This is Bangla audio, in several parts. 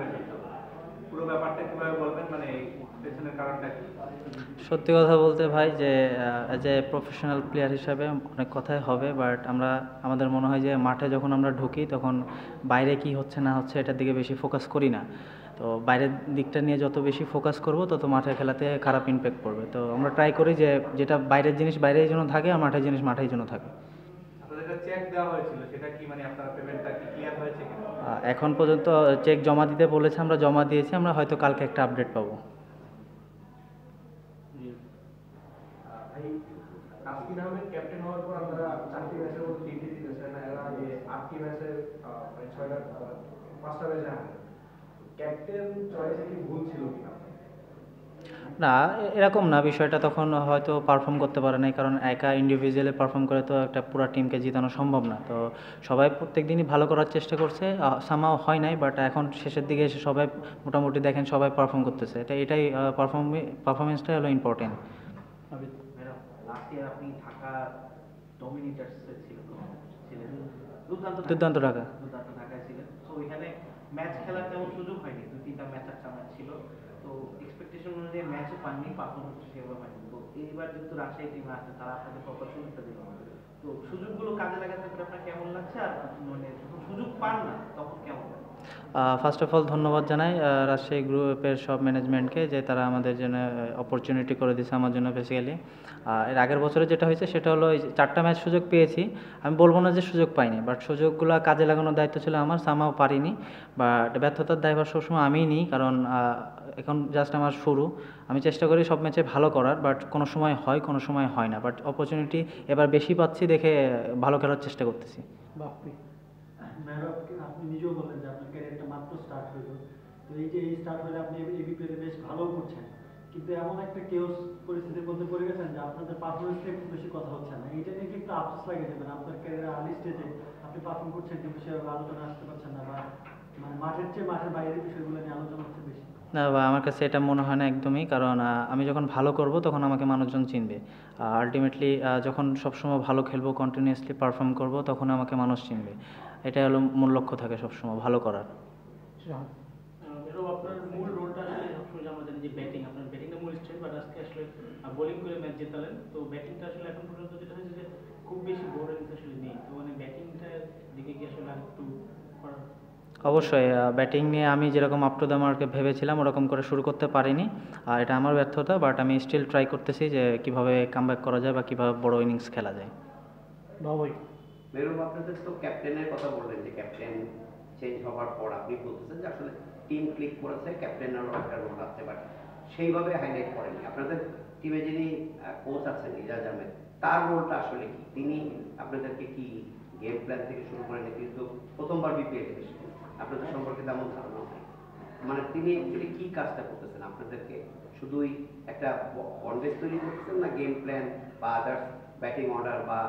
করে দিত, পুরো ব্যাপারটা কিভাবে বলবেন, মানে পেছনের কারণটা কি? সত্যি কথা বলতে ভাই যে অ্যাজ এ প্রফেশনাল প্লেয়ার হিসাবে অনেক কথাই হবে, বাট আমাদের মনে হয় যে মাঠে যখন আমরা ঢুকি তখন বাইরে কি হচ্ছে না হচ্ছে এটার দিকে বেশি ফোকাস করি না। তো বাইরের দিকটা নিয়ে যত বেশি ফোকাস করব তত মাঠের খেলাতে খারাপ ইমপ্যাক্ট পড়বে। তো আমরা ট্রাই করি যে যেটা বাইরের জিনিস বাইরেই যেন থাকে আর মাঠের জিনিস মাঠেই যেন থাকে। আপনাদের একটা চেক দেওয়া হয়েছিল, সেটা কি মানে আপনার পেমেন্টটা কি ক্লিয়ার হয়েছে কিনা? এখন পর্যন্ত চেক জমা দিতে বলেছে, আমরা জমা দিয়েছি, আমরা হয়তো কালকে একটা আপডেট পাবো। ভাই, তাসকিন আহমেদ ক্যাপ্টেন হওয়ার পর আপনারা 4টি ম্যাচের মধ্যে 3টি জিতেছেন, এর আগে 8টি ম্যাচের মানে 6টা 5টা ম্যাচে হারেন। ক্যাপ্টেন চয়েসে কি ভুল ছিল কিনা? না, এরকম না বিষয়টা। তখন হয়তো পারফর্ম করতে পারে নাই, কারণ একা ইন্ডিভিজুয়ালি পারফর্ম করে তো একটা পুরো টিমকে জিতানো সম্ভব না। তো সবাই প্রত্যেক দিনই ভালো করার চেষ্টা করছে, সামাও হয় নাই, বাট এখন শেষের দিকে এসে সবাই মোটামুটি দেখেন সবাই পারফর্ম করতেছে। এটাই পারফরমেন্সটাই হলো ইম্পর্টেন্ট। লাস্ট ইয়ার আপনি ঢাকা ডমিনেটার্সে ছিলেন, দুর্দান্ত টাকা। দুর্দান্ত ঢাকায় ছিলেন। তো ওইখানে ম্যাচ খেলার তেমন সুযোগ হয়নি, 2-3টা ম্যাচ একটা ম্যাচ ছিল। তো এক্সপেকটেশন অনুযায়ী ম্যাচও পাননি, পারফরমেন্স সেভাবে হয়নি। তো এইবার যেহেতু রাজশাহী টিমে আছে, তারা আপনাদের প্রপার সুযোগটা দিল না। তো সুযোগগুলো কাজে লাগাতে পেরে আপনার কেমন লাগছে, আর মানে যখন সুযোগ পান না তখন কেমন লাগে? ফার্স্ট অফ অল ধন্যবাদ জানাই রাজশাহী গ্রুপের সব ম্যানেজমেন্টকে, যে তারা আমাদের জন্য অপরচুনিটি করে দিয়েছে আমার জন্য বেসিক্যালি। এর আগের বছরে যেটা হয়েছে সেটা হলো এই 4টা ম্যাচ সুযোগ পেয়েছি, আমি বলবো না যে সুযোগ পাইনি, বাট সুযোগগুলো কাজে লাগানোর দায়িত্ব ছিল আমার, সামাও পারিনি। বাট ব্যর্থতার দায়ভার সবসময় আমিই নিই, কারণ এখন জাস্ট আমার শুরু। আমি চেষ্টা করি সব ম্যাচে ভালো করার, বাট কোনো সময় হয় কোনো সময় হয় না, বাট অপরচুনিটি এবার বেশি পাচ্ছি দেখে ভালো খেলার চেষ্টা করতেছি। বাপ্পি মেহরাব, আপনি নিজেও বললেন যে আপনার ক্যারিয়ারটা মাত্র স্টার্ট হইলো। তো এই যে এই স্টার্ট হলে আপনি এবিপিএলে বেশ ভালো করছেন, কিন্তু এমন একটা কেওস পরিস্থিতির মধ্যে পড়ে গেছেন যে আপনাদের পারফরমেন্স নিয়ে খুব বেশি কথা হচ্ছে না। এইটা নিয়ে কি একটু আফসোস লাগে যাবেন? আপনার ক্যারিয়ারের আর্লি স্টেজে আপনি পারফর্ম করছেন কিন্তু সেভাবে আলোচনা আসতে পারছেন না, বা মানে মাঠের চেয়ে মাঠের বাইরের বিষয়গুলো নিয়ে আলোচনা হচ্ছে বেশি। না বা আমার কাছে এটা মনে হয় না একদমই, কারণ আমি যখন ভালো করব তখন আমাকে মানুষজন চিনবে। আলটিমেটলি যখন সবসময় ভালো খেলবো, কন্টিনিউয়াসলি পারফর্ম করব, তখন আমাকে মানুষ চিনবে। এটাই হলো মূল লক্ষ্য থাকে সবসময় ভালো করার। এরকম আপনার মূল রোলটা আসলে সবসময় আমরা জানি যে ব্যাটিং, আপনার ব্যাটিংটা মূল স্ট্রেংথ, বাট আজকে আসলে বোলিং করে ম্যাচ জেতালেন। তো ব্যাটিংটা আসলে এখন পর্যন্ত যেটা হয়েছে যে খুব বেশি বোরিং আসলে নেই। তো মানে ব্যাটিংটার দিকে কি আসলে আরেকটু করার? অবশ্যই ব্যাটিং নিয়ে আমি যেরকম আপ টু দ্য মার্কে ভেবেছিলাম ওরকম করে শুরু করতে পারিনি, এটা আমার ব্যর্থতা, বাট আমি স্টিল ট্রাই করতেছি যে কীভাবে কামব্যাক করা যায় বা কীভাবে বড় ইনিংস খেলা যায়। বাবাই মেরুব, আপনাদের তো ক্যাপ্টেনের কথা বললেন যে ক্যাপ্টেন চেঞ্জ হওয়ার পর আপনি বলতেছেন যে আসলে টিম ক্লিক করেছে, ক্যাপ্টেনেরও একটা রোল আছে, বাট সেইভাবে হাইলাইট করেনি। আপনাদের টিমে যিনি কোচ আছেন ইজাজ আহমেদ, তার রোলটা আসলে কি? তিনি আপনাদেরকে কি গেম প্ল্যান থেকে শুরু করেন? কিন্তু প্রথমবার বিপিএল এসেছেন, আপনাদের সম্পর্কে তেমন ধারণা নেই। মানে তিনি অ্যাকচুয়ালি কি কাজটা করতেছেন আপনাদেরকে? শুধুই একটা বন্ডেজ তৈরি করতেছেন, না গেম প্ল্যান বা আদার্স ব্যাটিং অর্ডার বা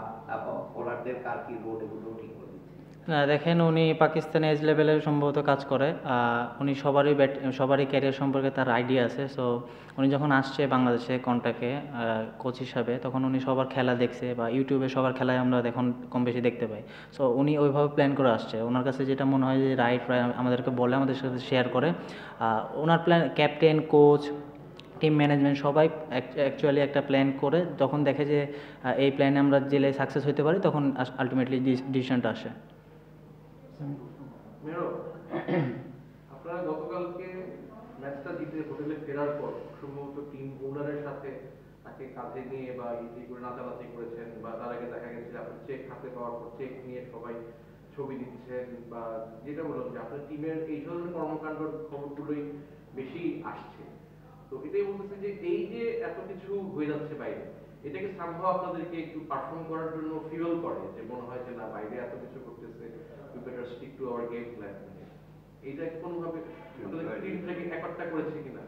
বোলারদের কার কি রোল, এগুলো ঠিক করে দিচ্ছে? না দেখেন, উনি পাকিস্তানে এজ লেভেলে সম্ভবত কাজ করে। উনি সবারই ক্যারিয়ার সম্পর্কে তার আইডিয়া আছে। সো উনি যখন আসছে বাংলাদেশে কন্টাক্টে কোচ হিসাবে, তখন উনি সবার খেলা দেখছে, বা ইউটিউবে সবার খেলায় আমরা এখন কম বেশি দেখতে পাই। সো উনি ওইভাবে প্ল্যান করে আসছে, ওনার কাছে যেটা মনে হয় যে রাইট আমাদেরকে বলে, আমাদের সাথে শেয়ার করে। ওনার plan, captain, coach, team management সবাই অ্যাকচুয়ালি একটা প্ল্যান করে যখন দেখে যে এই প্ল্যানে আমরা জেলে সাকসেস হতে পারি, তখন আলটিমেটলি ডিসিশনটা আসে। মেরো, আপনারা গতকালকে ম্যাচটা জিতে হোটেলে ফেরার পর সম্ভবত টিম ওনারের সাথে তাকে কাঁধে নিয়ে বা ইজি করে নাচানাচি করেছেন, বা তার আগে দেখা গেছে আপনার চেক হাতে পাওয়ার পর চেক নিয়ে সবাই ছবি দিচ্ছেন, বা যেটা বললাম যে আপনার টিমের এই ধরনের কর্মকাণ্ড খবরগুলোই বেশি আসছে। তো এটাই বলতেছে যে এই যে এত কিছু হয়ে যাচ্ছে বাইরে, এটাকে সম্ভব আপনাদেরকে একটু পারফর্ম করার জন্য ফিউল করে, যে মনে হয় যে না, বাইরে এত কিছু করতেছে, we better stick to our game plan। এইটা কোনোভাবে আপনাদের টিমটাকে একট্টা করেছে কিনা?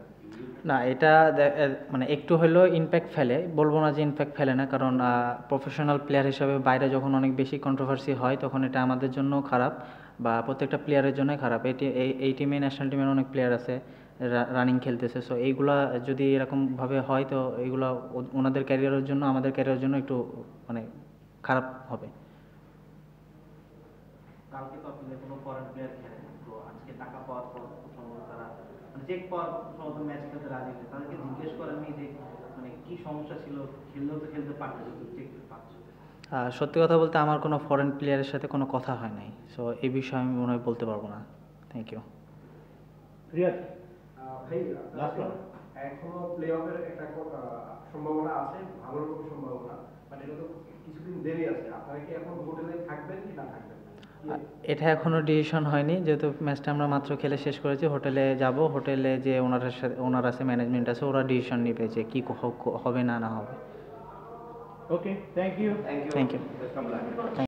না, এটা মানে একটু হলেও ইমপ্যাক্ট ফেলে, বলবো না যে ইমপ্যাক্ট ফেলে না, কারণ প্রফেশনাল প্লেয়ার হিসাবে বাইরে যখন অনেক বেশি কন্ট্রোভার্সি হয় তখন এটা আমাদের জন্য খারাপ, বা প্রত্যেকটা প্লেয়ারের জন্যই খারাপ। এই টিমে, ন্যাশনাল টিমের অনেক প্লেয়ার আছে রানিং খেলতেছে। সো এইগুলা যদি এরকমভাবে হয় তো এইগুলা ওনাদের ক্যারিয়ারের জন্য, আমাদের ক্যারিয়ারের জন্য একটু মানে খারাপ হবে। কালকে তো আপনাদের কোনো ফরেন প্লেয়ার খেলেন, তো আজকে টাকা পাওয়ার পর চেক পাওয়ার সম্ভবত ম্যাচ খেলতে রাজি হয়েছে, তাদেরকে জিজ্ঞেস করেননি যে মানে কি সমস্যা ছিল, খেললেও তো খেলতে পারতেছে, তো চেক পাচ্ছে। সত্যি কথা বলতে আমার কোনো ফরেন প্লেয়ারের সাথে কোনো কথা হয় নাই, সো এই বিষয়ে আমি মনে হয় বলতে পারবো না। Thank you. রিয়াদ, ভাই Last one. এখনো প্লে অফের একটা সম্ভাবনা আছে, ভালো রকম সম্ভাবনা, বাট এটা তো কিছুদিন দেরি আছে। আপনারা কি এখন হোটেলে থাকবেন কি না থাকবেন? এটা এখনও ডিসিশন হয়নি, যেহেতু ম্যাচটা আমরা মাত্র খেলে শেষ করেছি। হোটেলে যাব, হোটেলে যে ওনার আছে, ম্যানেজমেন্ট আছে, ওরা ডিসিশন নেবে যে কী হবে না হবে। Okay, thank you. Thank you. Thank you. Welcome back.